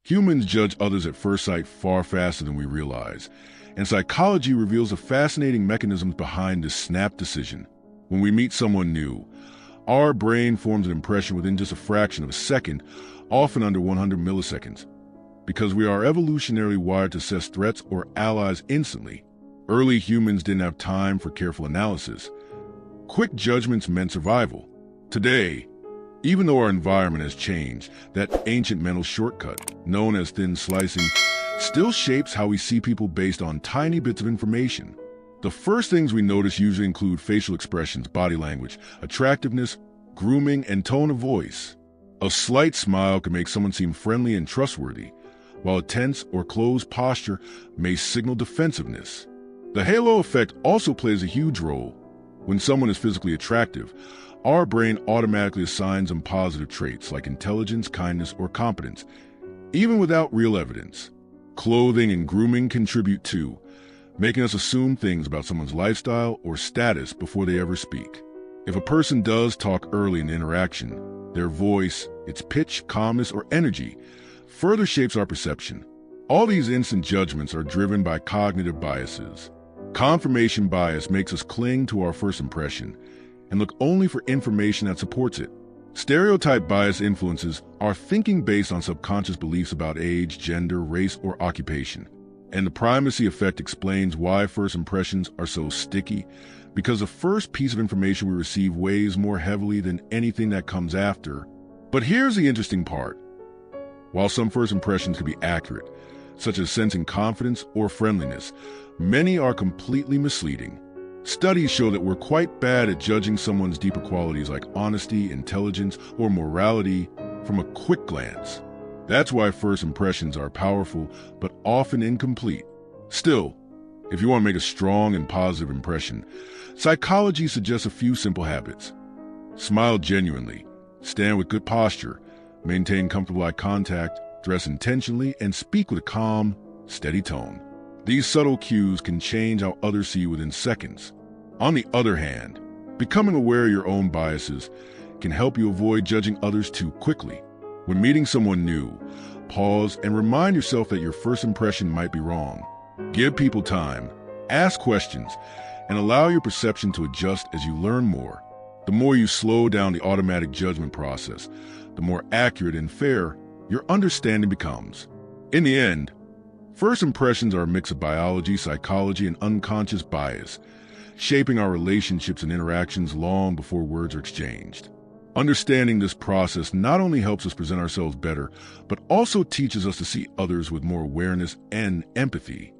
Humans judge others at first sight far faster than we realize, and psychology reveals the fascinating mechanisms behind this snap decision. When we meet someone new, our brain forms an impression within just a fraction of a second, often under 100 milliseconds. Because we are evolutionarily wired to assess threats or allies instantly, early humans didn't have time for careful analysis. Quick judgments meant survival. Today, even though our environment has changed, that ancient mental shortcut, known as thin slicing, still shapes how we see people based on tiny bits of information. The first things we notice usually include facial expressions, body language, attractiveness, grooming, and tone of voice. A slight smile can make someone seem friendly and trustworthy, while a tense or closed posture may signal defensiveness. The halo effect also plays a huge role. When someone is physically attractive, our brain automatically assigns them positive traits like intelligence, kindness, or competence, even without real evidence. Clothing and grooming contribute too, making us assume things about someone's lifestyle or status before they ever speak. If a person does talk early in the interaction, their voice, its pitch, calmness, or energy further shapes our perception. All these instant judgments are driven by cognitive biases. Confirmation bias makes us cling to our first impression and look only for information that supports it. Stereotype bias influences our thinking based on subconscious beliefs about age, gender, race, or occupation. And the primacy effect explains why first impressions are so sticky, because the first piece of information we receive weighs more heavily than anything that comes after. But here's the interesting part. While some first impressions can be accurate, such as sensing confidence or friendliness, many are completely misleading. Studies show that we're quite bad at judging someone's deeper qualities like honesty, intelligence, or morality from a quick glance. That's why first impressions are powerful, but often incomplete. Still, if you want to make a strong and positive impression, psychology suggests a few simple habits. Smile genuinely, stand with good posture, maintain comfortable eye contact, dress intentionally, and speak with a calm, steady tone. These subtle cues can change how others see you within seconds. On the other hand, becoming aware of your own biases can help you avoid judging others too quickly. When meeting someone new, pause and remind yourself that your first impression might be wrong. Give people time, ask questions, and allow your perception to adjust as you learn more. The more you slow down the automatic judgment process, the more accurate and fair your understanding becomes. In the end, first impressions are a mix of biology, psychology, and unconscious bias, shaping our relationships and interactions long before words are exchanged. Understanding this process not only helps us present ourselves better, but also teaches us to see others with more awareness and empathy.